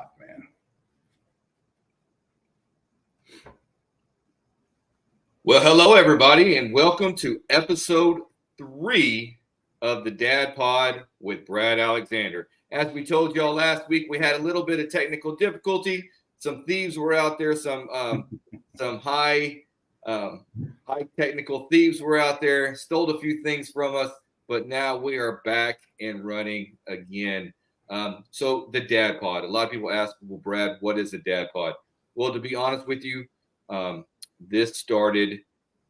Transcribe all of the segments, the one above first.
hot, man. Well, hello, everybody, and welcome to episode 3 of the Dad Pod with Brad Alexander. As we told y'all last week, we had a little bit of technical difficulty. Some thieves were out there. Some high technical thieves were out there, stole a few things from us, but now we are back and running again. So the Dad Pod. A lot of people ask, well, Brad, what is the Dad Pod? Well, to be honest with you,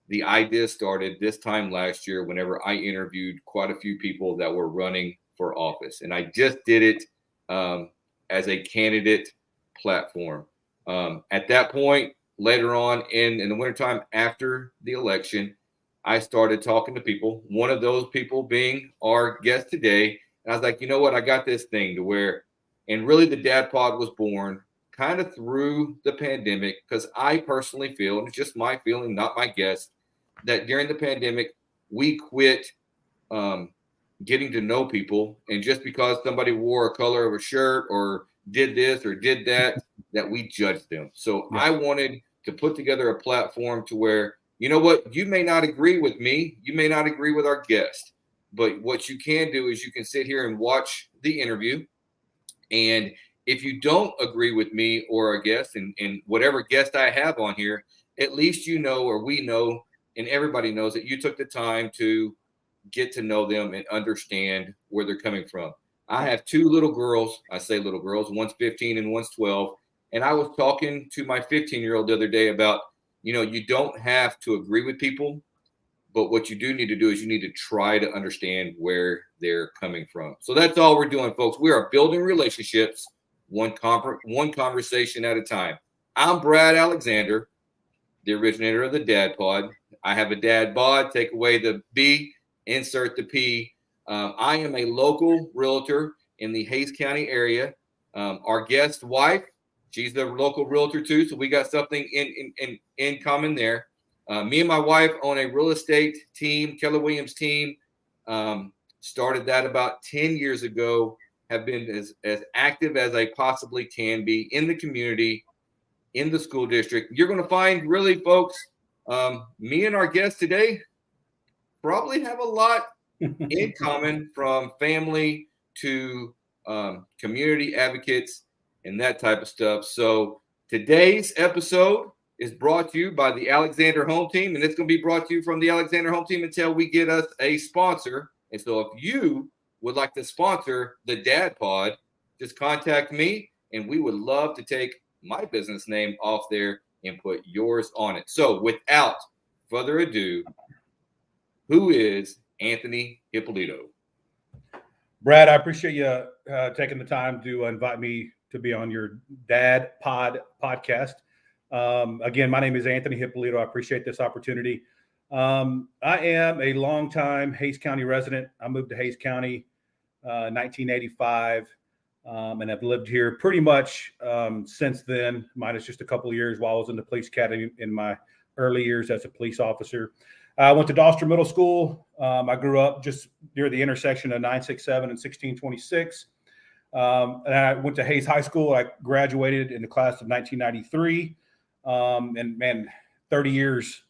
the idea started this time last year whenever I interviewed quite a few people that were running for office. And I just did it as a candidate platform. At that point, later on in the wintertime after the election, I started talking to people, one of those people being our guest today. And I was like, you know what? I got this thing to where, and really the Dad Pod was born kind of through the pandemic, because I personally feel, and it's just my feeling, not my guess, that during the pandemic, we quit getting to know people. And just because somebody wore a color of a shirt or did this or did that, that we judged them. So I wanted to put together a platform to where, you know what, you may not agree with me, you may not agree with our guest, but what you can do is you can sit here and watch the interview. And if you don't agree with me or a guest, and whatever guest I have on here, at least you know, or we know, and everybody knows that you took the time to get to know them and understand where they're coming from. I have 2 little girls. I say little girls, one's 15 and one's 12. And I was talking to my 15-year-old the other day about, you don't have to agree with people, but what you do need to do is you need to try to understand where they're coming from. So that's all we're doing, folks. We are building relationships one conversation at a time. I'm Brad Alexander, the originator of the Dad Pod. I have a Dad Bod. Take away the B, insert the P. I am a local realtor in the Hays County area. Our guest wife, she's the local realtor too, so we got something in common there. Me and my wife own a real estate team, Keller Williams team. Started that about 10 years ago. Have been as active as I possibly can be in the community, in the school district. You're going to find, really, folks, me and our guest today probably have a lot in common, from family to community advocates and that type of stuff. So today's episode is brought to you by the Alexander Home Team, and it's going to be brought to you from the Alexander Home Team until we get us a sponsor. And so if you would like to sponsor the Dad Pod, just contact me, and we would love to take my business name off there and put yours on it. So without further ado, who is Anthony Hipolito? Brad, I appreciate you taking the time to invite me to be on your Dad Pod podcast. Again, my name is Anthony Hipolito. I appreciate this opportunity. I am a longtime Hays County resident. I moved to Hays County 1985, and I've lived here pretty much since then, minus just a couple of years while I was in the police academy in my early years as a police officer. I went to Doster Middle School. I grew up just near the intersection of 967 and 1626. And I went to Hays High School. I graduated in the class of 1993. And man, 30 years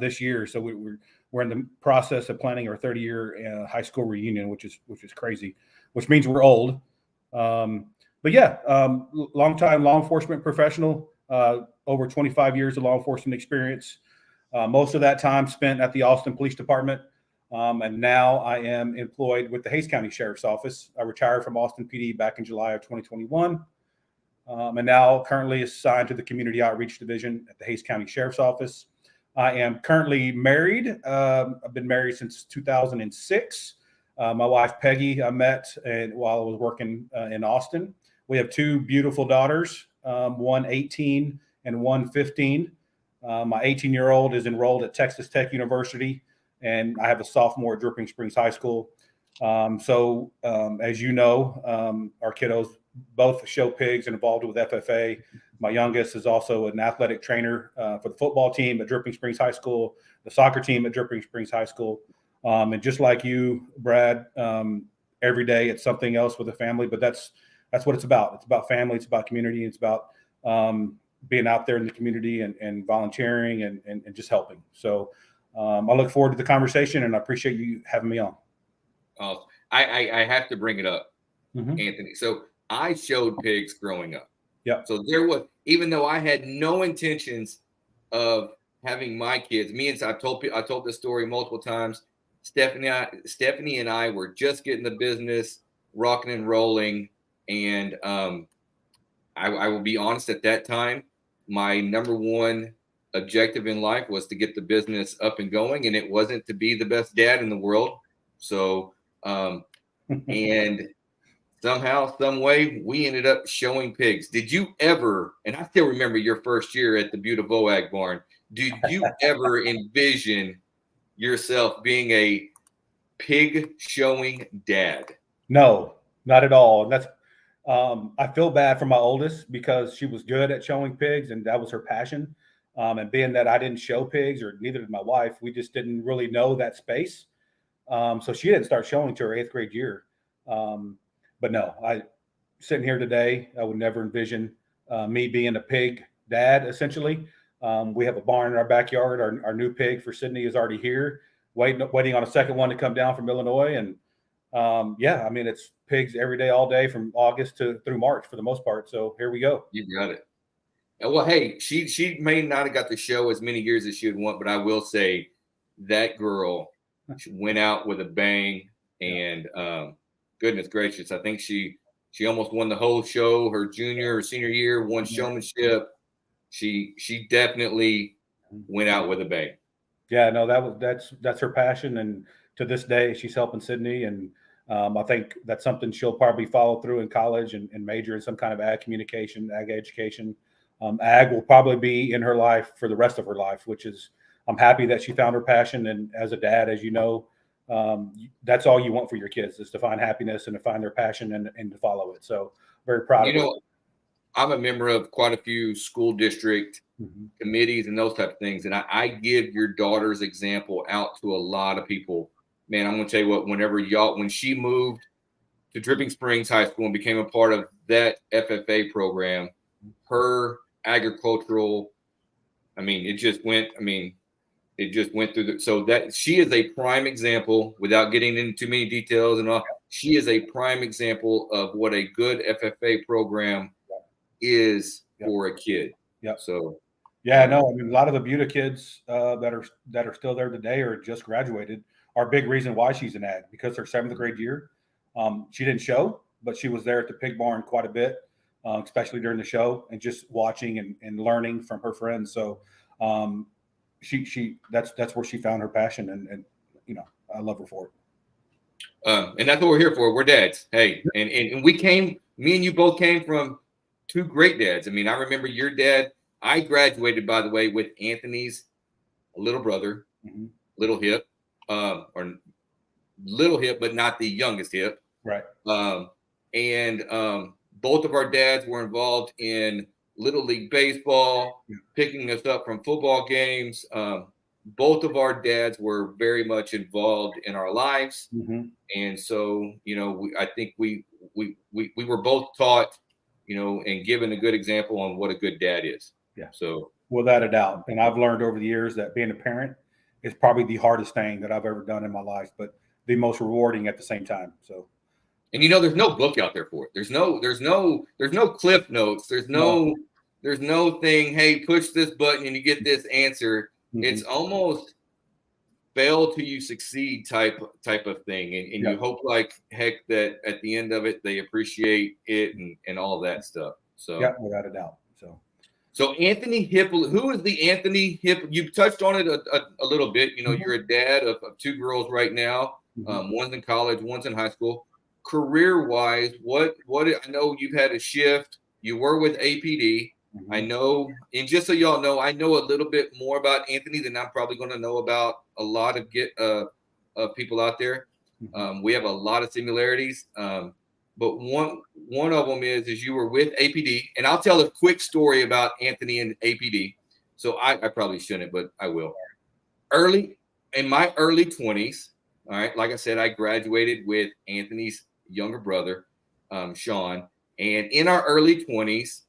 this year. So we're in the process of planning our 30-year high school reunion, which is crazy, which means we're old. But yeah, long-time law enforcement professional, over 25 years of law enforcement experience. Most of that time spent at the Austin Police Department. And now I am employed with the Hays County Sheriff's Office. I retired from Austin PD back in July of 2021. And now currently assigned to the Community Outreach Division at the Hays County Sheriff's Office. I am currently married. I've been married since 2006. My wife, Peggy, I met while I was working in Austin. We have 2 beautiful daughters, one 18 and one 15. My 18-year-old is enrolled at Texas Tech University, and I have a sophomore at Dripping Springs High School. So as you know, our kiddos both show pigs and involved with FFA. My youngest is also an athletic trainer for the football team at Dripping Springs High School, the soccer team at Dripping Springs High School. And just like you, Brad, every day it's something else with the family, but that's that's what it's about. It's about family. It's about community. It's about being out there in the community and volunteering and just helping. So I look forward to the conversation, and I appreciate you having me on. I have to bring it up, Anthony. So I showed pigs growing up. Yeah. So there was, even though I had no intentions of having my kids, I told this story multiple times. Stephanie and I were just getting the business rocking and rolling, and I will be honest. At that time, my number one objective in life was to get the business up and going, and it wasn't to be the best dad in the world. So, and somehow, some way, we ended up showing pigs. Did you ever, and I still remember your first year at the Beautiful Ag Barn, did you ever envision yourself being a pig showing dad? No, not at all. And that's, I feel bad for my oldest because she was good at showing pigs and that was her passion. And being that I didn't show pigs, or neither did my wife, we just didn't really know that space. So she didn't start showing to her 8th grade year. But no, sitting here today, I would never envision me being a pig dad, essentially. We have a barn in our backyard. Our new pig for Sydney is already here, waiting on a second one to come down from Illinois. And yeah, I mean, it's pigs every day, all day from August through March for the most part. So here we go. You got it. Well, hey, she may not have got to show as many years as she would want, but I will say that girl went out with a bang, and goodness gracious, I think she almost won the whole show her junior or senior year, won showmanship. She definitely went out with a bang. Yeah, no, that's her passion, and to this day, she's helping Sydney, and I think that's something she'll probably follow through in college and major in some kind of ag communication, ag education. Ag will probably be in her life for the rest of her life, which is, I'm happy that she found her passion. And as a dad, as you know, that's all you want for your kids, is to find happiness and to find their passion and to follow it. So very proud of her. I'm a member of quite a few school district committees and those type of things. And I give your daughter's example out to a lot of people. Man, I'm going to tell you what, when she moved to Dripping Springs High School and became a part of that FFA program, her agricultural, it just went through so that she is a prime example, without getting into too many details and all. She is a prime example of what a good FFA program is for a kid. Yeah. So yeah, no, a lot of the Buda kids that are still there today or just graduated are a big reason why she's in ag, because her 7th grade year, she didn't show, but she was there at the pig barn quite a bit, especially during the show, and just watching and learning from her friends. So that's where she found her passion, and I love her for it. And that's what we're here for. We're dads. Hey, and me and you both came from two great dads. I remember your dad. I graduated, by the way, with Anthony's little brother, Little Hip, or Little Hip, but not the youngest Hip. Right. And both of our dads were involved in Little League baseball, picking us up from football games. Both of our dads were very much involved in our lives. And so, I think we were both taught, and given a good example on what a good dad is. Yeah. So without a doubt. And I've learned over the years that being a parent is probably the hardest thing that I've ever done in my life, but the most rewarding at the same time. So, and there's no book out there for it. There's no cliff notes. There's no thing, hey, push this button and you get this answer. It's almost fail till you succeed type of thing. And you hope like heck that at the end of it, they appreciate it and all of that stuff. So yeah, without a doubt. So Anthony Hipolito, who is the Anthony Hipolito? You touched on it a little bit. You're a dad of 2 girls right now. One's in college, one's in high school. Career-wise, what I know you've had a shift. You were with APD. I know, and just so y'all know, I know a little bit more about Anthony than I'm probably going to know about a lot of people out there. We have a lot of similarities. But one of them is you were with APD, and I'll tell a quick story about Anthony and APD. So I probably shouldn't, but I will. In my early 20s, all right, like I said, I graduated with Anthony's younger brother, Sean, And in our early 20s,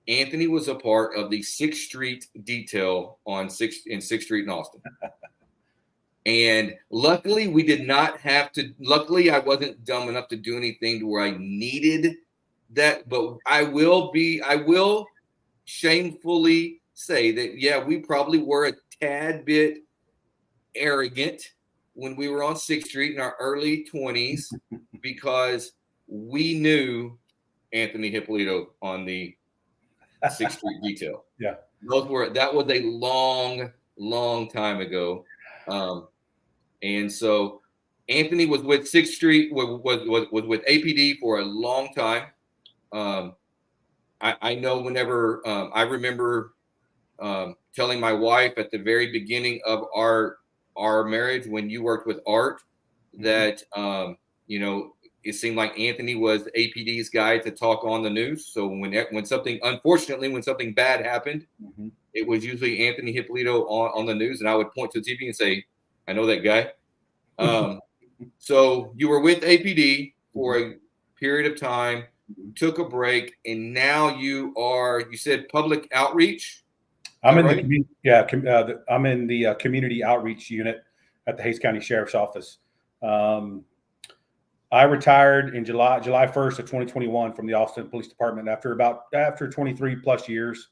Anthony was a part of the 6th Street detail on 6th Street in Austin. And luckily, we did not have to. Luckily, I wasn't dumb enough to do anything to where I needed that. But I will shamefully say that, yeah, we probably were a tad bit arrogant when we were on 6th Street in our early 20s because we knew Anthony Hipolito on the 6th Street detail. Yeah. That was a long time ago. And so Anthony was with 6th Street, was with APD for a long time. I know whenever I remember telling my wife at the very beginning of our marriage when you worked with Art that, it seemed like Anthony was APD's guy to talk on the news. So when something bad happened, it was usually Anthony Hipolito on the news, and I would point to the TV and say, I know that guy. So you were with APD for a period of time, took a break, and now you said public outreach. I'm in I'm in the community outreach unit at the Hays County Sheriff's Office. I retired in July 1st of 2021 from the Austin Police Department after 23 plus years.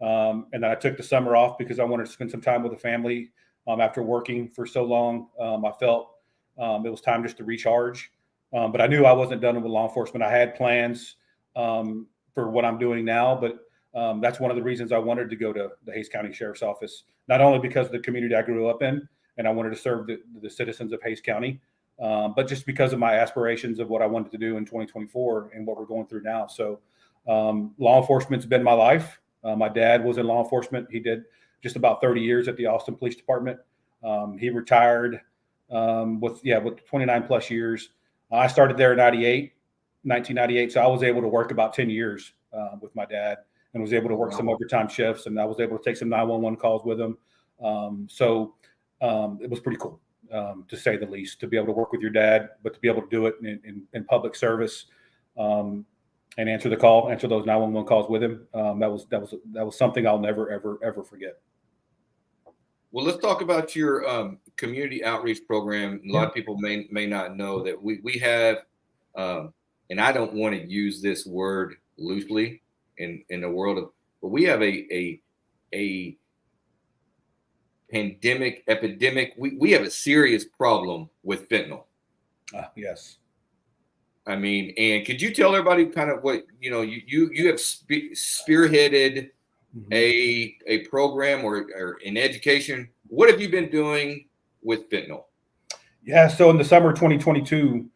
And then I took the summer off because I wanted to spend some time with the family. After working for so long, I felt it was time just to recharge. But I knew I wasn't done with law enforcement. I had plans for what I'm doing now, but that's one of the reasons I wanted to go to the Hays County Sheriff's Office, not only because of the community I grew up in and I wanted to serve the citizens of Hays County, but just because of my aspirations of what I wanted to do in 2024 and what we're going through now. So law enforcement's been my life. My dad was in law enforcement. He did just about 30 years at the Austin Police Department. He retired with 29 plus years. I started there in 1998. So I was able to work about 10 years with my dad and was able to work some overtime shifts, and I was able to take some 911 calls with him. So it was pretty cool, to say the least, to be able to work with your dad, but to be able to do it in public service and answer those 911 calls with him. That was something I'll never, ever forget. Well, let's talk about your community outreach program. A lot of people may not know that we have, and I don't want to use this word loosely in the world of, but we have a epidemic. We have a serious problem with fentanyl. Yes. I mean, and could you tell everybody kind of what, you have spearheaded a program or an education. What have you been doing with fentanyl? Yeah, so in the summer of 2022,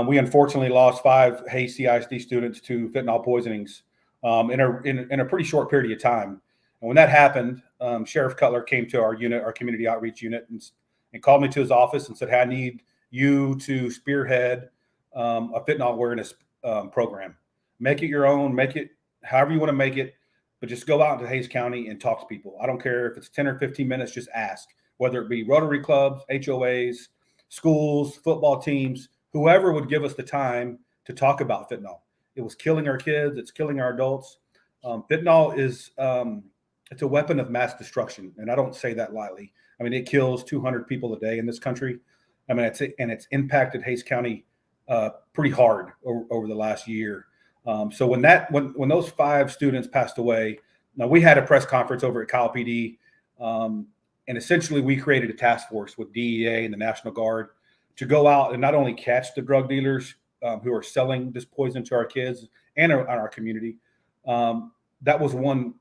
we unfortunately lost 5 Hays CISD students to fentanyl poisonings in a pretty short period of time. And when that happened, Sheriff Cutler came to our unit, our community outreach unit, and called me to his office and said, "Hey, I need you to spearhead a fentanyl awareness program. Make it your own, make it however you want to make it, but just go out into Hays County and talk to people. I don't care if it's 10 or 15 minutes, just ask, whether it be Rotary clubs, HOAs, schools, football teams, whoever would give us the time to talk about fentanyl. It was killing our kids. It's killing our adults. Fentanyl is it's a weapon of mass destruction, and I don't say that lightly. I mean, it kills 200 people a day in this country. I mean, it's impacted Hays County pretty hard over the last year. So when those 5 students passed away, now we had a press conference over at Kyle PD, and essentially we created a task force with DEA and the National Guard to go out and not only catch the drug dealers who are selling this poison to our kids and our community. That was one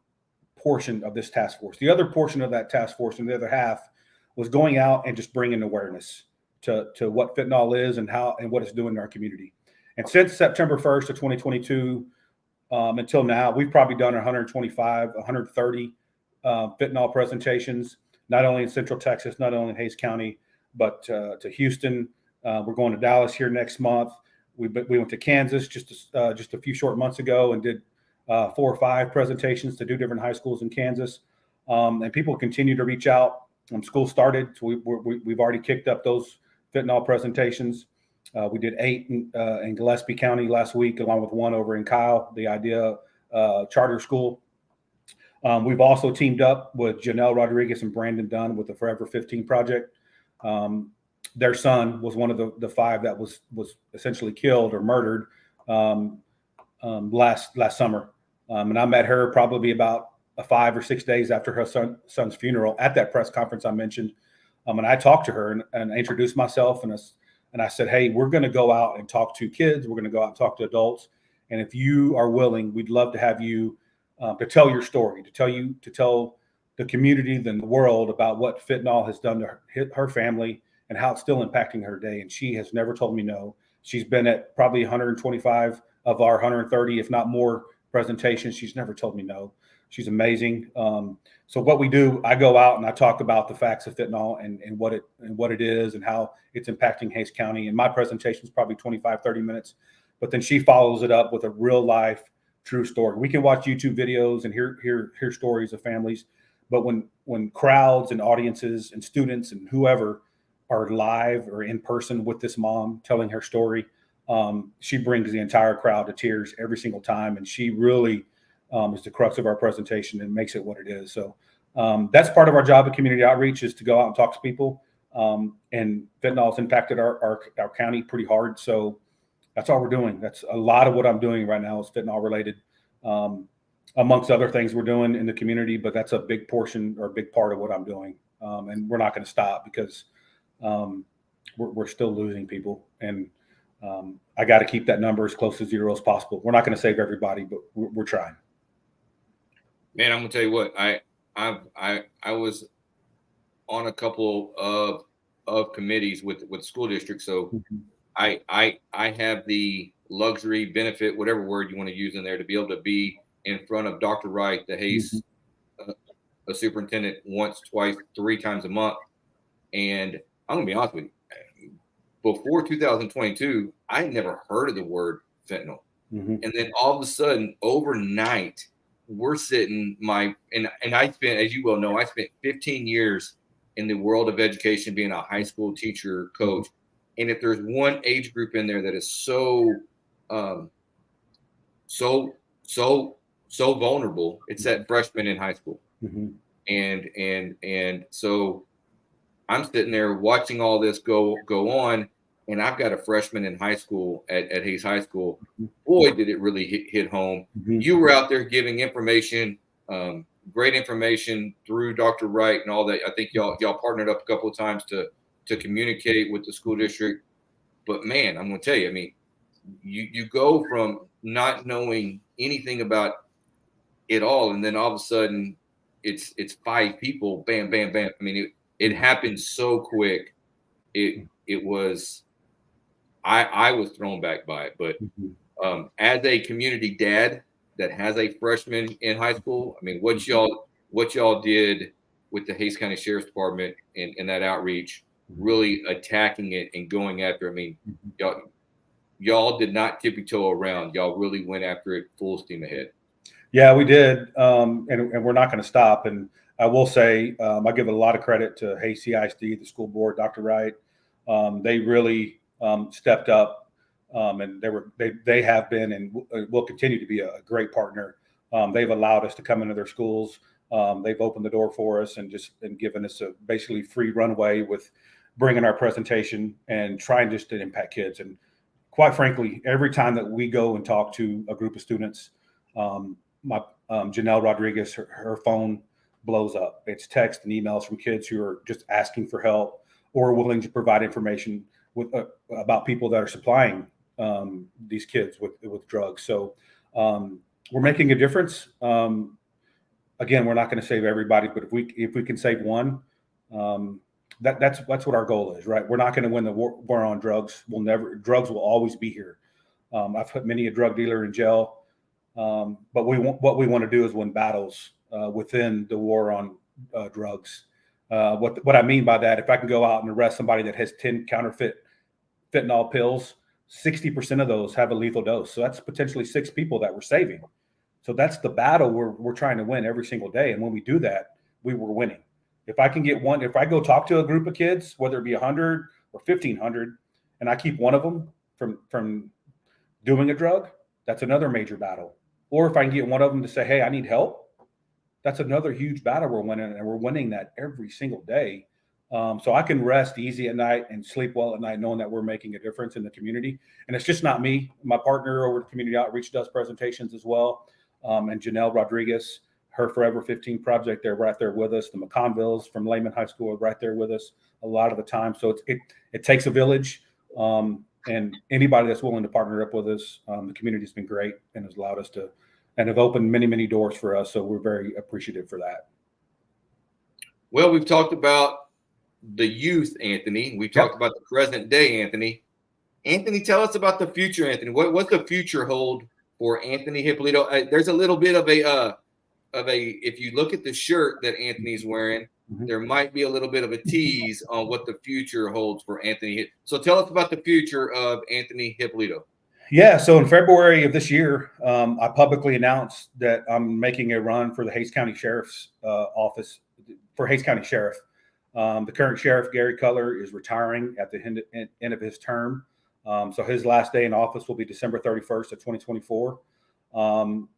portion of this task force. The other portion of that task force, and the other half, was going out and just bringing awareness to what fentanyl is and what it's doing in our community. And since September 1st of 2022 until now, we've probably done 125, 130 fentanyl presentations, not only in Central Texas, not only in Hays County, but to Houston. We're going to Dallas here next month. We went to Kansas just a few short months ago and did 4 or 5 presentations to 2 different high schools in Kansas. And people continue to reach out. School started, so we've already kicked up those fentanyl presentations. We did 8 in Gillespie County last week, along with 1 over in Kyle, the Idea Charter School. We've also teamed up with Janelle Rodriguez and Brandon Dunn with the Forever 15 project. Their son was one of the 5 that was essentially killed or murdered last summer. And I met her probably about 5 or 6 days after her son's funeral at that press conference I mentioned. And I talked to her and introduced myself, and I said, hey, we're going to go out and talk to kids. We're going to go out and talk to adults. And if you are willing, we'd love to have you to tell your story, to tell the community and the world about what fentanyl has done to her family and how it's still impacting her day. And she has never told me no. She's been at probably 125 of our 130, if not more, presentations. She's never told me no. She's amazing. So what we do, I go out and I talk about the facts of fentanyl and what it is and how it's impacting Hays County. And my presentation is probably 25, 30 minutes, but then she follows it up with a real life, true story. We can watch YouTube videos and hear stories of families, but when crowds and audiences and students and whoever are live or in person with this mom telling her story, she brings the entire crowd to tears every single time. And she really is the crux of our presentation and makes it what it is. So that's part of our job at community outreach, is to go out and talk to people. And fentanyl has impacted our county pretty hard. So that's all we're doing. That's a lot of what I'm doing right now is fentanyl related, amongst other things we're doing in the community. But that's a big portion or a big part of what I'm doing. And we're not going to stop because we're still losing people. And I got to keep that number as close to 0 as possible. We're not going to save everybody, but we're trying. Man, I'm gonna tell you what, I was on a couple of committees with school districts, so Mm-hmm. I have the luxury, benefit, whatever word you want to use in there, to be able to be in front of Dr. Wright, the Hays a superintendent, once, twice, 3 times a month. And I'm gonna be honest with you, before 2022, I had never heard of the word fentanyl. Mm-hmm. And then all of a sudden, overnight, we're sitting and I spent, as you well know, I spent 15 years in the world of education, being a high school teacher, coach. And if there's one age group in there that is so vulnerable, it's that freshman in high school. Mm-hmm. And so I'm sitting there watching all this go on, and I've got a freshman in high school at Hays High School. Boy, did it really hit home. Mm-hmm. You were out there giving information, great information through Dr. Wright and all that. I think y'all partnered up a couple of times to communicate with the school district. But man, I'm going to tell you, I mean, you go from not knowing anything about it all, and then all of a sudden it's 5 people, bam, bam, bam. I mean, it happened so quick. It was, I was thrown back by it. But as a community dad that has a freshman in high school, I mean, what y'all did with the Hays County Sheriff's Department and that outreach, really attacking it and going after it. I mean, y'all did not tippy toe around. Y'all really went after it full steam ahead. Yeah, we did. And we're not going to stop. And I will say, I give a lot of credit to Hays CISD, the school board, Dr. Wright. They really stepped up, and they have been and will continue to be a great partner. They've allowed us to come into their schools. They've opened the door for us and given us a basically free runway with bringing our presentation and trying just to impact kids. And quite frankly, every time that we go and talk to a group of students, Janelle Rodriguez, her phone blows up. It's text and emails from kids who are just asking for help or willing to provide information about people that are supplying these kids with drugs. So we're making a difference. Again, we're not going to save everybody, but if we can save one, that's what our goal is, right? We're not going to win the war on drugs. Drugs will always be here. I've put many a drug dealer in jail. But what we want to do is win battles within the war on drugs. What I mean by that, if I can go out and arrest somebody that has 10 counterfeit fentanyl pills, 60% of those have a lethal dose. So that's potentially 6 people that we're saving. So that's the battle we're trying to win every single day. And when we do that, we're winning. If I can get one, if I go talk to a group of kids, whether it be 100 or 1,500, and I keep one of them from doing a drug, that's another major battle. Or if I can get one of them to say, hey, I need help, that's another huge battle we're winning, and we're winning that every single day. So I can rest easy at night and sleep well at night, knowing that we're making a difference in the community. And it's just not me. My partner over at Community Outreach does presentations as well. And Janelle Rodriguez, her Forever 15 project, they're right there with us. The McConvilles from Lehman High School are right there with us a lot of the time. So it takes a village. And anybody that's willing to partner up with us, the community's been great and has allowed us to, and have opened many, many doors for us. So we're very appreciative for that. Well, we've talked about the youth, Anthony. We talked about the present day, Anthony. Anthony, tell us about the future, Anthony. What's the future hold for Anthony Hipolito? There's a little bit of a if you look at the shirt that Anthony's wearing, there might be a little bit of a tease on what the future holds for Anthony. So tell us about the future of Anthony Hipolito. Yeah, so in February of this year, I publicly announced that I'm making a run for the Hays County Sheriff's office for Hays County Sheriff. The current sheriff, Gary Cutler, is retiring at the end of his term. So his last day in office will be December 31st of 2024.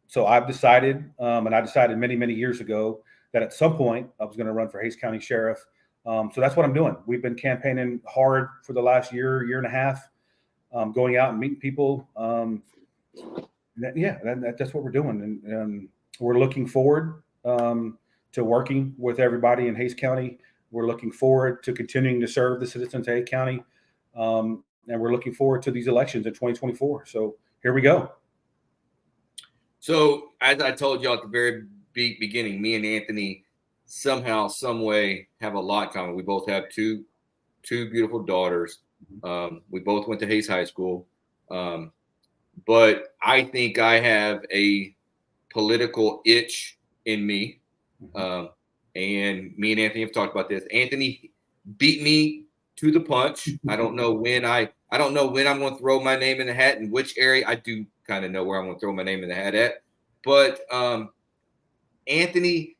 So I've decided, and I decided many, many years ago, that at some point I was going to run for Hays County Sheriff. So that's what I'm doing. We've been campaigning hard for the last year and a half, going out and meeting people. That's what we're doing. And we're looking forward to working with everybody in Hays County. We're looking forward to continuing to serve the citizens of Hays County. And we're looking forward to these elections in 2024. So here we go. So as I told y'all at the very beginning, me and Anthony somehow, some way have a lot in common. We both have two beautiful daughters. We both went to Hays High School. But I think I have a political itch in me. And me and Anthony have talked about this. Anthony beat me to the punch. I don't know when I'm going to throw my name in the hat and which area. I do kind of know where I'm going to throw my name in the hat at. But Anthony,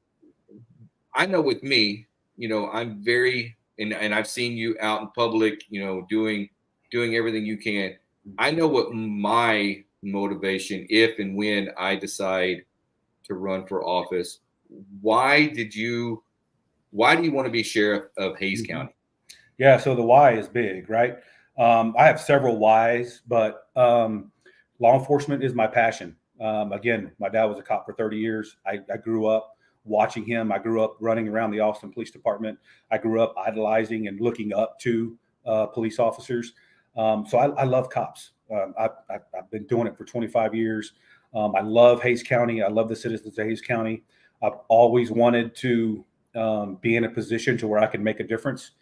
I know with me, I'm very, and I've seen you out in public, doing everything you can. I know what my motivation, if and when I decide to run for office. Why do you want to be sheriff of Hays County? Yeah, so the why is big, right? I have several whys, but law enforcement is my passion. Again, my dad was a cop for 30 years. I grew up watching him. I grew up running around the Austin Police Department. I grew up idolizing and looking up to police officers. So I love cops. I've been doing it for 25 years. I love Hays County. I love the citizens of Hays County. I've always wanted to be in a position to where I can make a difference.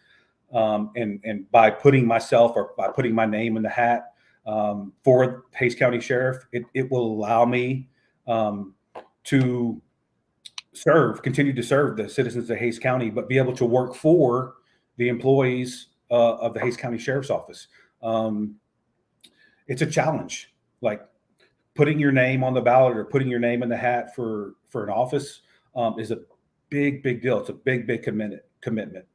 And by putting myself or by putting my name in the hat for Hays County Sheriff, it will allow me to continue to serve the citizens of Hays County, but be able to work for the employees of the Hays County Sheriff's Office. It's a challenge, like putting your name on the ballot or putting your name in the hat for an office is a big deal. It's a big commitment.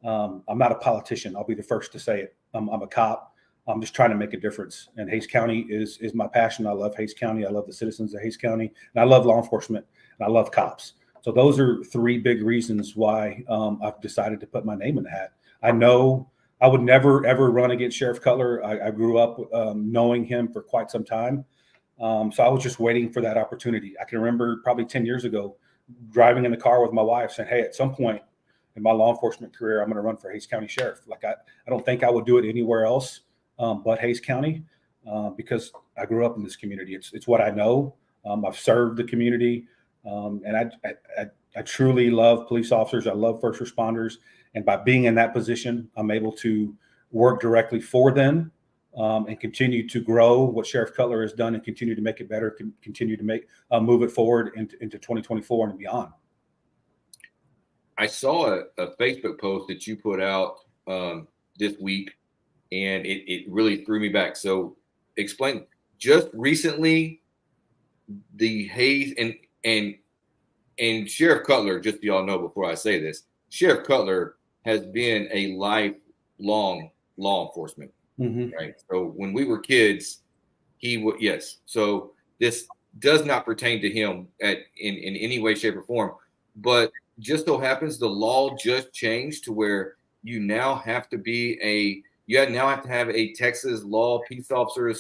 I'm not a politician. I'll be the first to say it. I'm a cop. I'm just trying to make a difference. And Hays County is my passion. I love Hays County. I love the citizens of Hays County. And I love law enforcement. And I love cops. So those are three big reasons why I've decided to put my name in the hat. I know I would never, ever run against Sheriff Cutler. I grew up knowing him for quite some time. So I was just waiting for that opportunity. I can remember probably 10 years ago driving in the car with my wife saying, hey, at some point in my law enforcement career, I'm going to run for Hays County Sheriff. Like I don't think I would do it anywhere else but Hays County because I grew up in this community. It's what I know. I've served the community. And I truly love police officers. I love first responders. And by being in that position, I'm able to work directly for them and continue to grow what Sheriff Cutler has done and continue to make it better, continue to move it forward into 2024 and beyond. I saw a Facebook post that you put out this week, and it really threw me back. So explain, just recently, the Hays and Sheriff Cutler, just so y'all know before I say this, Sheriff Cutler has been a lifelong law enforcement right? So when we were kids, he would, yes. So this does not pertain to him in any way, shape, or form. But just so happens the law just changed to where you now have to now have to have a Texas law peace officer.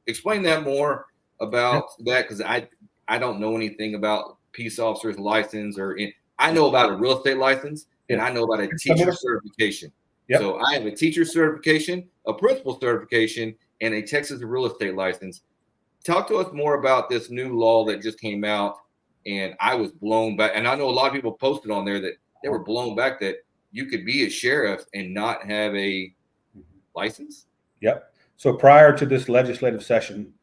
Explain that more about that, because I don't know anything about peace officers license I know about a real estate license and I know about a teacher certification. Yep. So I have a teacher certification, a principal certification, and a Texas real estate license. Talk to us more about this new law that just came out, and I was blown back. And I know a lot of people posted on there that they were blown back that you could be a sheriff and not have a license. Yep. So prior to this legislative session,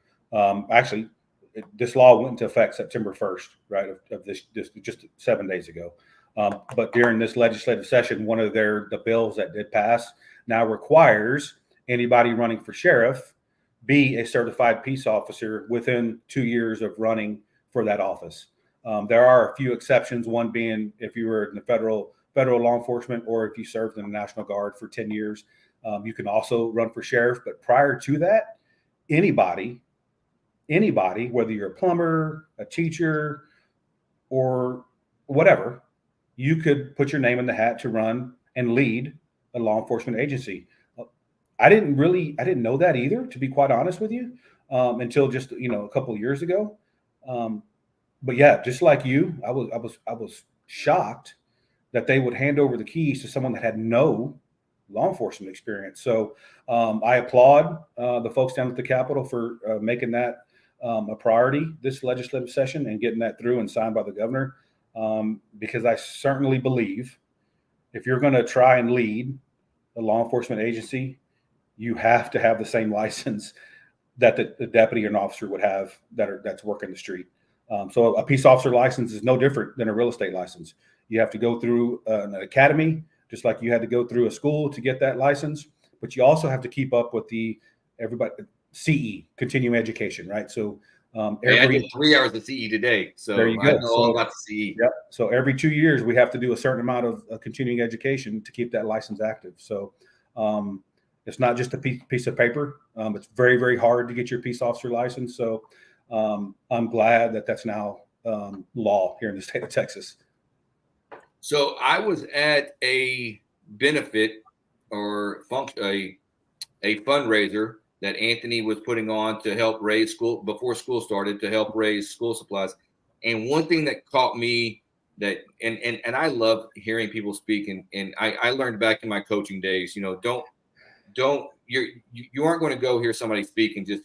this law went into effect September 1st, right, of this just 7 days ago. But during this legislative session, one of the bills that did pass now requires anybody running for sheriff be a certified peace officer within 2 years of running for that office. There are a few exceptions, one being if you were in the federal law enforcement or if you served in the National Guard for 10 years, you can also run for sheriff. But prior to that, anybody, whether you're a plumber, a teacher, or whatever, you could put your name in the hat to run and lead a law enforcement agency. I didn't know that either, to be quite honest with you, until just a couple of years ago. But yeah, just like you, I was shocked that they would hand over the keys to someone that had no law enforcement experience. So I applaud the folks down at the Capitol for making that a priority this legislative session and getting that through and signed by the governor. Because I certainly believe if you're going to try and lead a law enforcement agency, you have to have the same license that the deputy or an officer would have that's working the street. So a peace officer license is no different than a real estate license. You have to go through an academy, just like you had to go through a school to get that license. But you also have to keep up with everybody CE, continuing education, right? So I did 3 hours of CE today, so there you go. I know all about the CE. Yep. So every 2 years, we have to do a certain amount of continuing education to keep that license active. So it's not just a piece of paper. It's very, very hard to get your peace officer license. So I'm glad that that's now law here in the state of Texas. So I was at a benefit or a fundraiser that Anthony was putting on to help raise before school started, to help raise school supplies. And one thing that caught me and I love hearing people speak. And I learned back in my coaching days, you aren't going to go hear somebody speak and just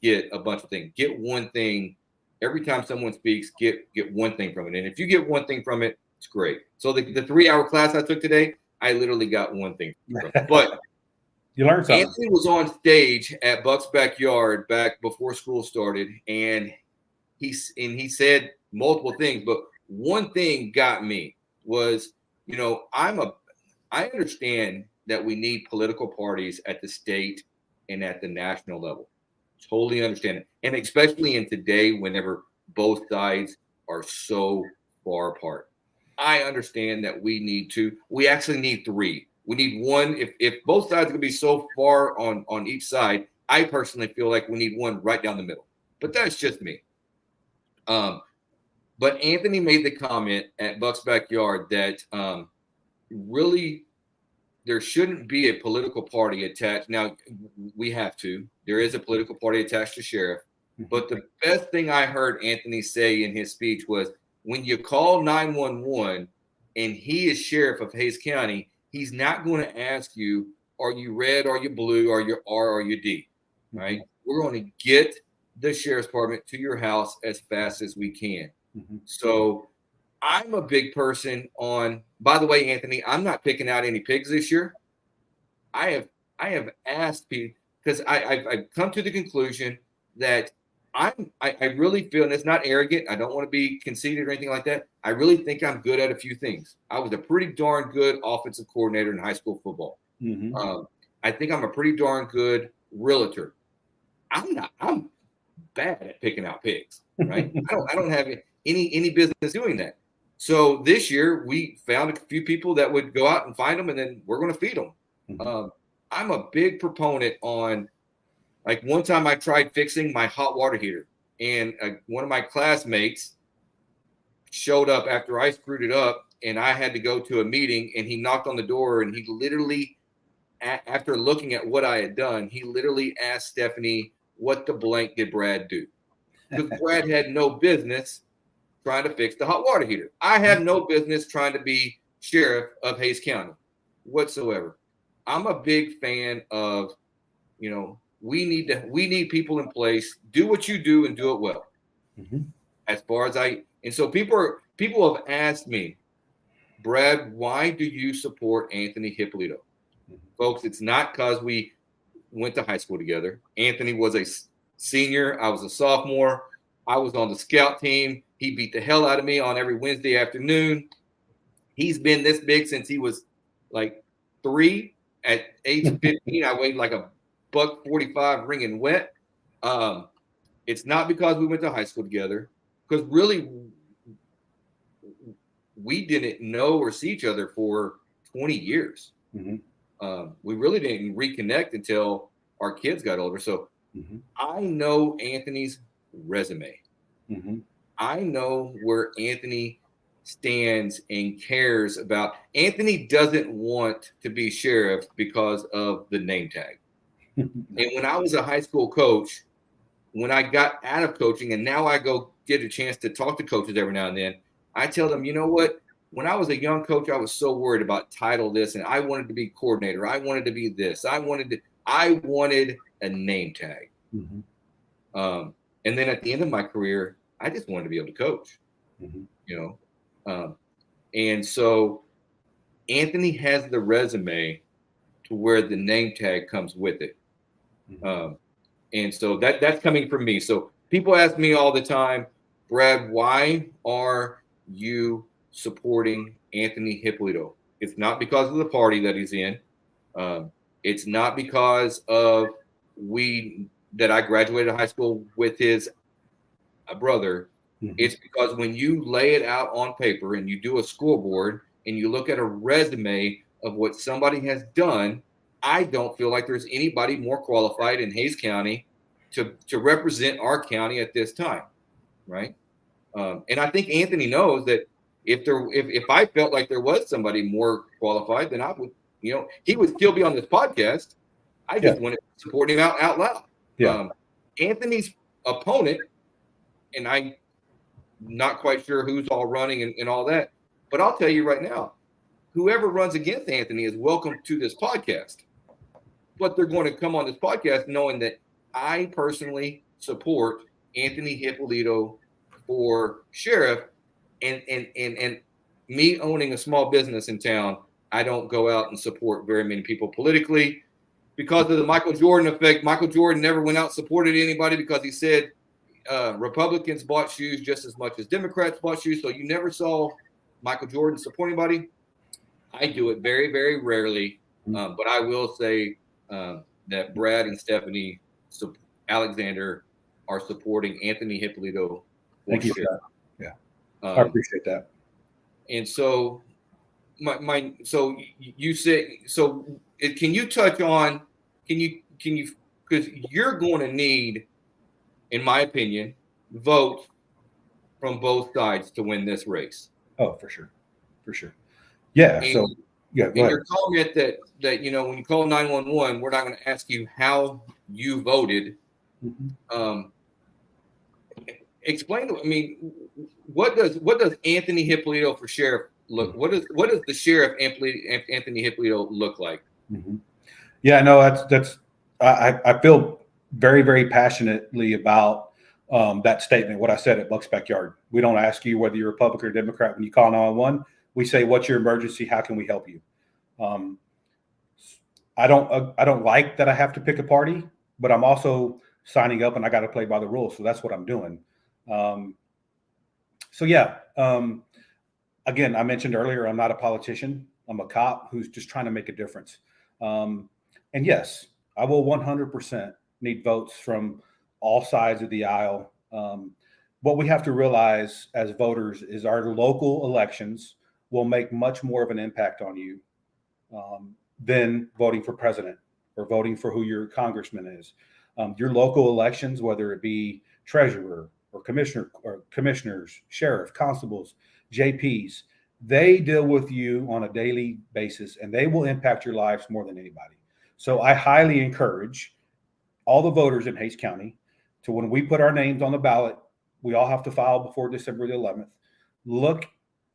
get a bunch of things. Get one thing every time someone speaks. Get one thing from it, and if you get one thing from it, it's great. So the 3-hour class I took today, I literally got one thing from it. But you learned something. Anthony was on stage at Buck's backyard back before school started, and he said multiple things, but one thing got me was, I understand that we need political parties at the state and at the national level. Totally understand it. And especially in today, whenever both sides are so far apart. I understand that we actually need three. We need one. If both sides are going to be so far on each side, I personally feel like we need one right down the middle. But that's just me. But Anthony made the comment at Buck's backyard that really there shouldn't be a political party attached. Now, we have to. There is a political party attached to sheriff. But the best thing I heard Anthony say in his speech was, when you call 911 and he is sheriff of Hays County, he's not going to ask you, are you red, are you blue, are you R, are you D, right? We're going to get the sheriff's department to your house as fast as we can. So I'm a big person on, by the way, Anthony, I'm not picking out any pigs this year. I have asked people, because I've come to the conclusion that I really feel, and it's not arrogant, I don't want to be conceited or anything like that. I really think I'm good at a few things. I was a pretty darn good offensive coordinator in high school football. I think I'm a pretty darn good realtor. I'm bad at picking out pigs, right? I don't have any business doing that. So this year we found a few people that would go out and find them, and then we're going to feed them. I'm a big proponent on, like, one time I tried fixing my hot water heater, and one of my classmates showed up after I screwed it up, and I had to go to a meeting, and he knocked on the door, and he literally, after looking at what I had done, he literally asked Stephanie, what the blank did Brad do? Because Brad had no business trying to fix the hot water heater. I have no business trying to be sheriff of Hayes County whatsoever. I'm a big fan of, we need people in place. Do what you do and do it well. Mm-hmm. As far as and so people have asked me, Brad, why do you support Anthony Hipolito? Mm-hmm. Folks, it's not because we went to high school together. Anthony was a senior. I was a sophomore. I was on the scout team. He beat the hell out of me on every Wednesday afternoon. He's been this big since he was like 3. At age 15, I weighed like a $145 wringing wet. It's not because we went to high school together, because really we didn't know or see each other for 20 years. Mm-hmm. We really didn't reconnect until our kids got older. So mm-hmm. I know Anthony's resume. Mm-hmm. I know where Anthony stands and cares about. Anthony doesn't want to be sheriff because of the name tag. And when I was a high school coach, when I got out of coaching and now I go get a chance to talk to coaches every now and then, I tell them, you know what? When I was a young coach, I was so worried about title this, and I wanted to be coordinator. I wanted to be this. I wanted a name tag. Mm-hmm. And then at the end of my career, I just wanted to be able to coach, mm-hmm. And so Anthony has the resume to where the name tag comes with it. Mm-hmm. And so that's coming from me. So people ask me all the time, Brad, why are you supporting Anthony Hipolito? It's not because of the party that he's in. It's not because of that I graduated high school with his brother. Mm-hmm. It's because when you lay it out on paper and you do a scoreboard and you look at a resume of what somebody has done, I don't feel like there's anybody more qualified in Hayes County to represent our county at this time, right? And I think Anthony knows that if I felt like there was somebody more qualified, then I would, he would still be on this podcast. I just wanted to support him out loud. Yeah. Anthony's opponent, and I'm not quite sure who's all running and all that, but I'll tell you right now, whoever runs against Anthony is welcome to this podcast. But they're going to come on this podcast knowing that I personally support Anthony Hipolito for sheriff, and me owning a small business in town, I don't go out and support very many people politically because of the Michael Jordan effect. Michael Jordan never went out and supported anybody because he said Republicans bought shoes just as much as Democrats bought shoes. So you never saw Michael Jordan support anybody. I do it very, very rarely. But I will say that Brad and Stephanie Alexander are supporting Anthony Hipolito. Thank you for that. Yeah. I appreciate that. And so so you say, can you touch on, can you, because you're going to need, in my opinion, votes from both sides to win this race. Oh, for sure. Yeah. And, so yeah. And your comment that when you call 911, we're not going to ask you how you voted. Mm-hmm. Explain. I mean, what does Anthony Hipolito for sheriff look? Mm-hmm. What does the sheriff Anthony Hipolito look like? Mm-hmm. Yeah, no, that's I feel very, very passionately about that statement. What I said at Buck's Backyard. We don't ask you whether you're Republican or Democrat when you call 911. We say, "What's your emergency? How can we help you?" I don't like that I have to pick a party, but I'm also signing up and I got to play by the rules. So that's what I'm doing. Again, I mentioned earlier, I'm not a politician. I'm a cop who's just trying to make a difference. And yes, I will 100% need votes from all sides of the aisle. What we have to realize as voters is our local elections will make much more of an impact on you than voting for president. or voting for who your congressman is. Your local elections, whether it be treasurer or commissioners, sheriff, constables, JPs, they deal with you on a daily basis, and they will impact your lives more than anybody. So I highly encourage all the voters in Hays County to, when we put our names on the ballot, we all have to file before December the 11th. Look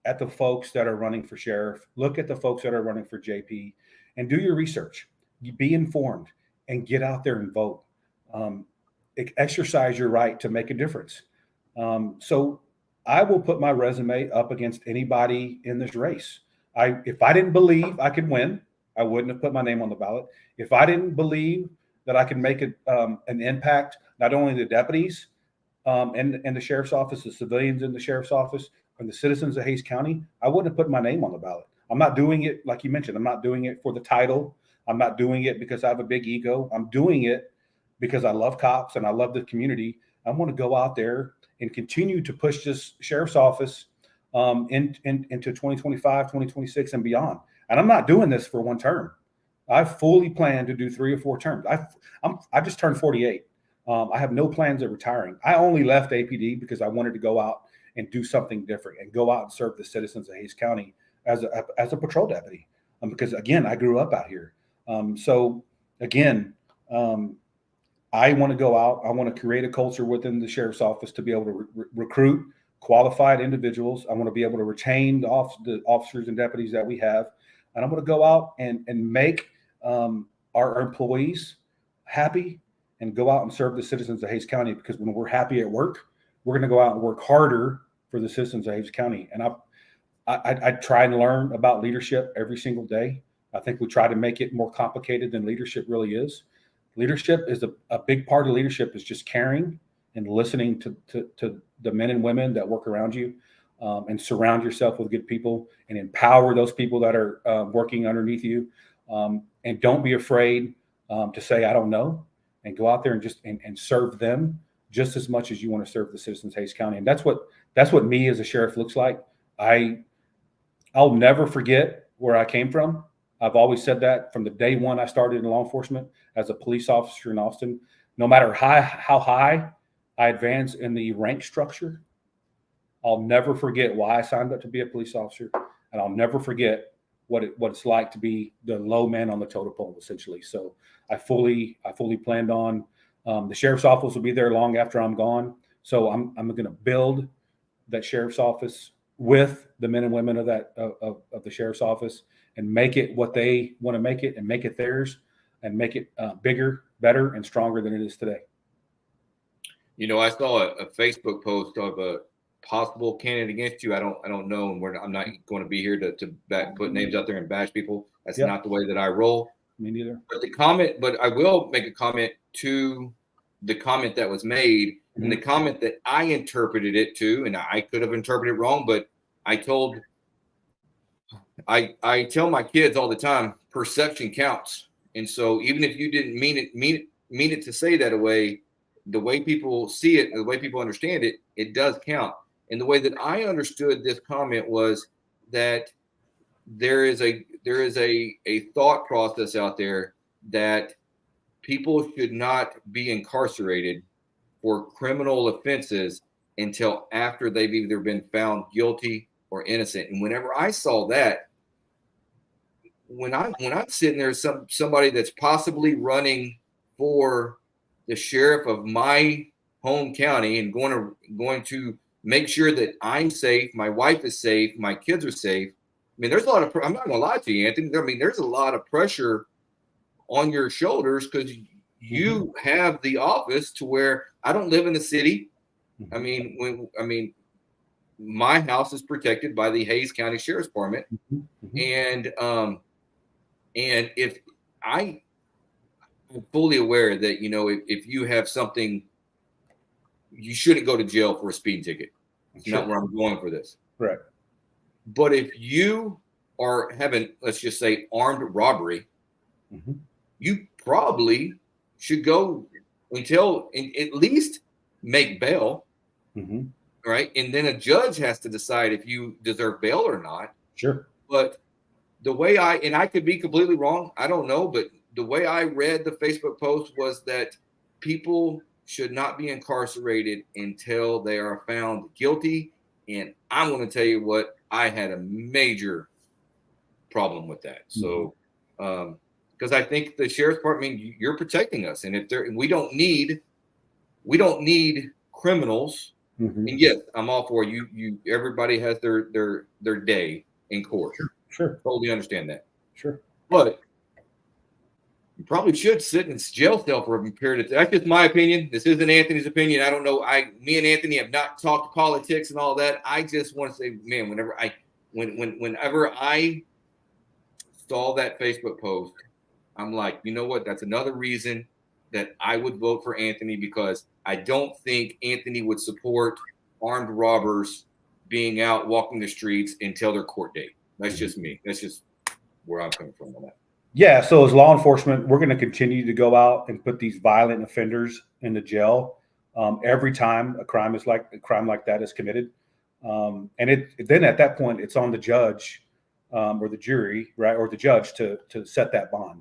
at the folks that are running for sheriff, look at the folks that are running for JP, and do your research. Be informed and get out there and vote. Exercise your right to make a difference. So I will put my resume up against anybody in this race. If I didn't believe I could win, I wouldn't have put my name on the ballot. If I didn't believe that I could make an impact, not only the deputies and the sheriff's office, the civilians in the sheriff's office, and the citizens of Hays County, I wouldn't have put my name on the ballot. I'm not doing it, like you mentioned, I'm not doing it for the title. I'm not doing it because I have a big ego. I'm doing it because I love cops and I love the community. I want to go out there and continue to push this sheriff's office into 2025, 2026, and beyond. And I'm not doing this for one term. I fully plan to do 3 or 4 terms. I just turned 48. I have no plans of retiring. I only left APD because I wanted to go out and do something different and go out and serve the citizens of Hays County as a patrol deputy. Because again, I grew up out here. So again, I want to go out. I want to create a culture within the sheriff's office to be able to recruit qualified individuals. I want to be able to retain the officers and deputies that we have. And I'm going to go out and make our employees happy and go out and serve the citizens of Hays County, because when we're happy at work, we're going to go out and work harder for the citizens of Hays County. And I try and learn about leadership every single day. I think we try to make it more complicated than leadership really is. Leadership is a big part of leadership is just caring and listening to the men and women that work around you, and surround yourself with good people and empower those people that are working underneath you. And don't be afraid to say, I don't know, and go out there and just and serve them just as much as you want to serve the citizens of Hays County. And that's what me as a sheriff looks like. I'll never forget where I came from. I've always said that from the day one I started in law enforcement as a police officer in Austin. No matter how high I advance in the rank structure, I'll never forget why I signed up to be a police officer, and I'll never forget what it's like to be the low man on the totem pole, essentially. So I fully planned on the sheriff's office will be there long after I'm gone. So I'm going to build that sheriff's office with the men and women of the sheriff's office and make it what they want to make it, and make it theirs, and make it bigger, better, and stronger than it is today. You know, I saw a Facebook post of a possible candidate against you. I don't know, and I'm not going to be here to put names out there and bash people. That's not the way that I roll. Me neither. But I will make a comment to the comment that was made, mm-hmm. and the comment that I interpreted it to, and I could have interpreted it wrong, but I tell my kids all the time, perception counts. And so even if you didn't mean it to say that away, the way people see it, the way people understand it, it does count. And the way that I understood this comment was that there is a thought process out there that people should not be incarcerated for criminal offenses until after they've either been found guilty or innocent. And whenever I saw that, when I'm sitting there, somebody that's possibly running for the sheriff of my home county and going to make sure that I'm safe, my wife is safe, my kids are safe. I mean, there's a lot of, I'm not going to lie to you, Anthony. I mean, there's a lot of pressure on your shoulders because you have the office to where I don't live in the city. I mean, my house is protected by the Hays County Sheriff's Department. And if I'm fully aware that, you know, if you have something, you shouldn't go to jail for a speeding ticket. It's not where I'm going for this. Right. But if you are having, let's just say, armed robbery, you probably should go until at least make bail. Right. And then a judge has to decide if you deserve bail or not. Sure. But the way I could be completely wrong, I don't know, but the way I read the Facebook post was that people should not be incarcerated until they are found guilty. And I'm going to tell you what, I had a major problem with that. So, because I think the sheriff's department, you're protecting us, and if we don't need criminals. Mm-hmm. And yes, I'm all for you. Everybody has their day in court. Sure. Totally understand that. Sure. But you probably should sit in jail cell for a period of time. That's just my opinion. This isn't Anthony's opinion. I don't know. Me and Anthony have not talked politics and all that. I just want to say, man, whenever I saw that Facebook post, I'm like, you know what? That's another reason that I would vote for Anthony, because I don't think Anthony would support armed robbers being out walking the streets until their court date. That's just me. That's just where I'm coming from on that. Yeah. So as law enforcement, we're going to continue to go out and put these violent offenders into jail every time a crime like that is committed. And then at that point, it's on the judge or the jury, right, or the judge to set that bond.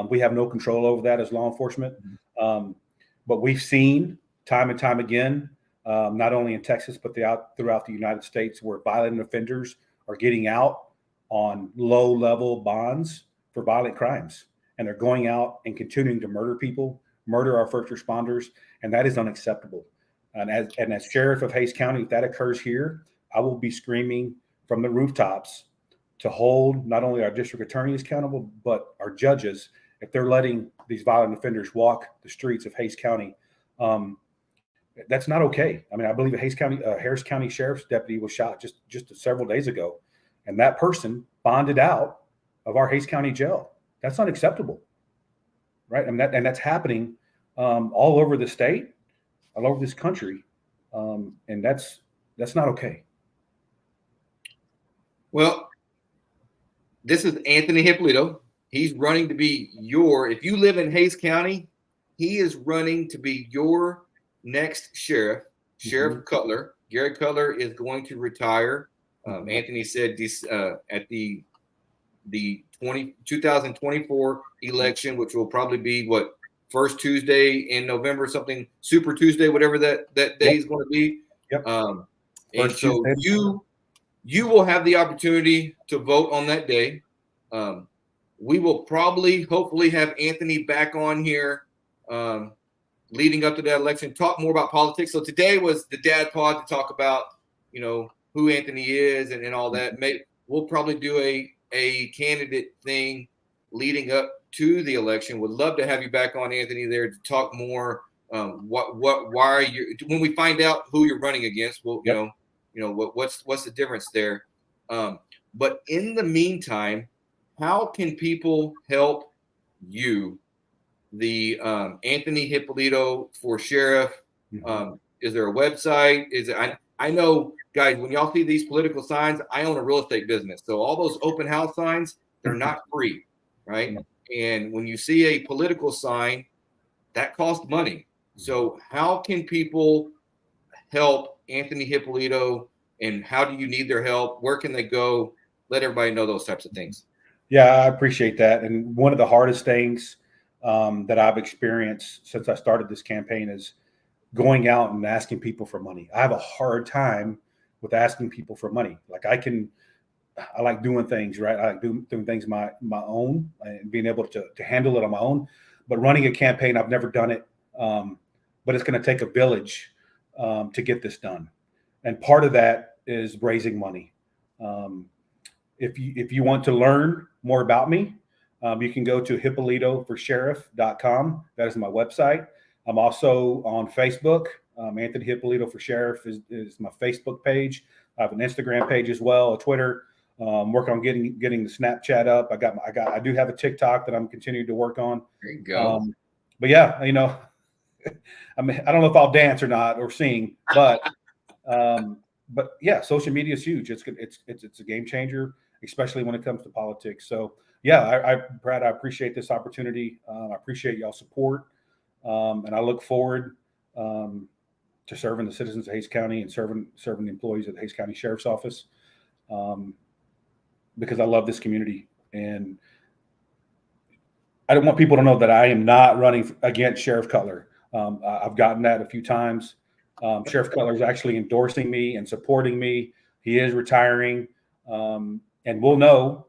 We have no control over that as law enforcement. But we've seen time and time again, not only in Texas, but throughout the United States, where violent offenders are getting out on low-level bonds for violent crimes. And they're going out and continuing to murder people, murder our first responders, and that is unacceptable. And as sheriff of Hays County, if that occurs here, I will be screaming from the rooftops to hold not only our district attorneys accountable, but our judges, if they're letting these violent offenders walk the streets of Hays County. That's not okay. I mean, I believe a Harris County Sheriff's deputy was shot just several days ago, and that person bonded out of our Hays County jail. That's unacceptable, right? And that's happening all over the state, all over this country, and that's not okay. Well, this is Anthony Hipolito. He's running to be if you live in Hays County, he is running to be your next sheriff, Sheriff Cutler. Gary Cutler is going to retire. Anthony said this at the 2024 election, which will probably be first Tuesday in November, something Super Tuesday, whatever that day is going to be. Yep. And so you will have the opportunity to vote on that day. We will hopefully have Anthony back on here leading up to that election, talk more about politics. So today was the dad pod to talk about, who Anthony is and all that. We'll probably do a candidate thing leading up to the election. Would love to have you back on, Anthony, there to talk more. Why are you, when we find out who you're running against, we'll, what's the difference there? But in the meantime, how can people help you, the Anthony Hipolito for sheriff? Is there a website? I know, guys, when y'all see these political signs, I own a real estate business. So all those open house signs, they're not free, right? And when you see a political sign, that costs money. So how can people help Anthony Hipolito, and how do you need their help? Where can they go? Let everybody know those types of things. Yeah, I appreciate that. And one of the hardest things that I've experienced since I started this campaign is going out and asking people for money. I have a hard time with asking people for money. Like I like doing things, right? I like doing things my own and being able to handle it on my own. But running a campaign, I've never done it. But it's going to take a village to get this done. And part of that is raising money. If you want to learn more about me, you can go to hipolitoforsheriff.com. That is my website. I'm also on Facebook. Anthony Hipolito for Sheriff is my Facebook page. I have an Instagram page as well, a Twitter. I'm working on getting the Snapchat up. I do have a TikTok that I'm continuing to work on. There you go. But yeah, I mean, I don't know if I'll dance or not or sing, but yeah, social media is huge. It's a game changer, especially when it comes to politics. So yeah, Brad, I appreciate this opportunity. I appreciate y'all's support. And I look forward to serving the citizens of Hays County and serving the employees of the Hays County Sheriff's Office, because I love this community. And I don't want people to know that I am not running against Sheriff Cutler. I've gotten that a few times. Sheriff Cutler is actually endorsing me and supporting me. He is retiring, and we'll know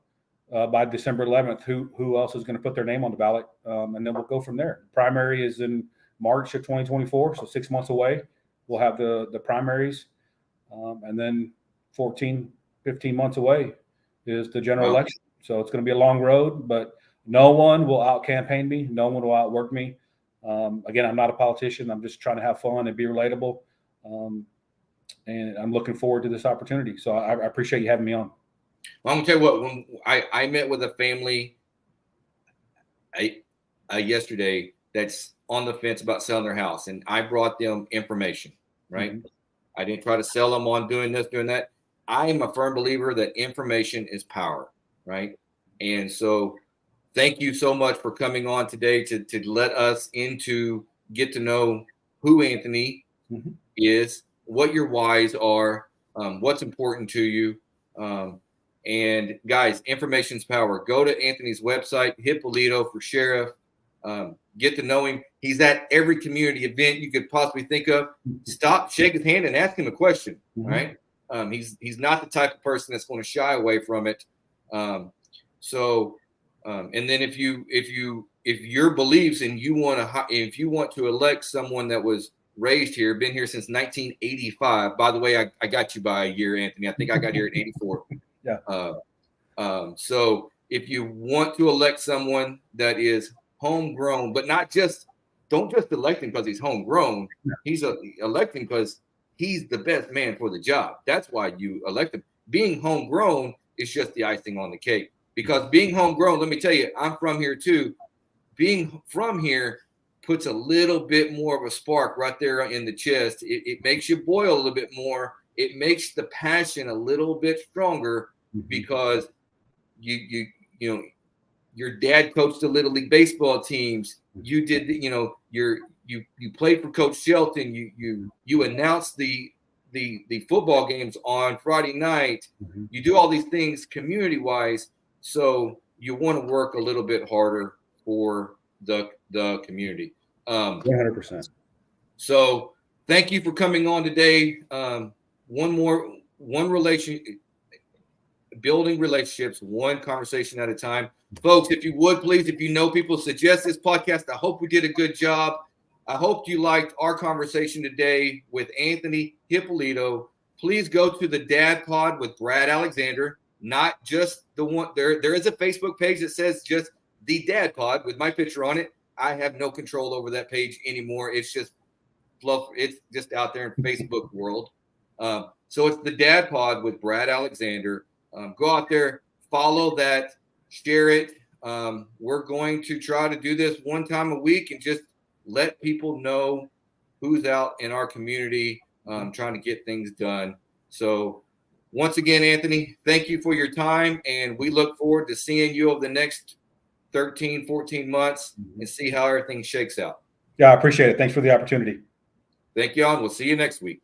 by December 11th who else is going to put their name on the ballot, and then we'll go from there. Primary is in March of 2024, so 6 months away. We'll have the primaries, and then 14, 15 months away is the general election. So it's going to be a long road, but no one will out-campaign me. No one will outwork me. Again, I'm not a politician. I'm just trying to have fun and be relatable. And I'm looking forward to this opportunity. So I appreciate you having me on. Well, I'm going to tell you what, when I met with a family yesterday that's on the fence about selling their house, and I brought them information, right? Mm-hmm. I didn't try to sell them on doing this, doing that. I am a firm believer that information is power, right? And so thank you so much for coming on today to let us get to know who Anthony mm-hmm. is, what your whys are, what's important to you. And guys, information's power. Go to Anthony's website, Hipolito for Sheriff. Get to know him. He's at every community event you could possibly think of. Stop, shake his hand, and ask him a question. Mm-hmm. Right? He's not the type of person that's going to shy away from it. And then if your beliefs and if you want to elect someone that was raised here, been here since 1985. By the way, I got you by a year, Anthony. I think I got here in 84. Yeah. So if you want to elect someone that is homegrown, but don't just elect him because he's homegrown. Yeah. He's electing because he's the best man for the job. That's why you elect him. Being homegrown is just the icing on the cake. Because being homegrown, let me tell you, I'm from here too. Being from here puts a little bit more of a spark right there in the chest. It makes you boil a little bit more. It makes the passion a little bit stronger because you know your dad coached the Little League baseball teams. You did, you played for Coach Shelton. You announced the football games on Friday night. Mm-hmm. You do all these things community wise. So you want to work a little bit harder for the community. 100%. So thank you for coming on today. Building relationships, one conversation at a time. Folks, if you would, please, if you know people, suggest this podcast. I hope we did a good job. I hope you liked our conversation today with Anthony Hipolito. Please go to the Dad Pod with Brad Alexander, not just the one. There is a Facebook page that says just the Dad Pod with my picture on it. I have no control over that page anymore. It's just fluff. It's just out there in Facebook world. So it's the Dad Pod with Brad Alexander. Go out there, follow that, share it. We're going to try to do this one time a week and just let people know who's out in our community trying to get things done. So once again, Anthony, thank you for your time. And we look forward to seeing you over the next 13, 14 months and see how everything shakes out. Yeah, I appreciate it. Thanks for the opportunity. Thank you all. And we'll see you next week.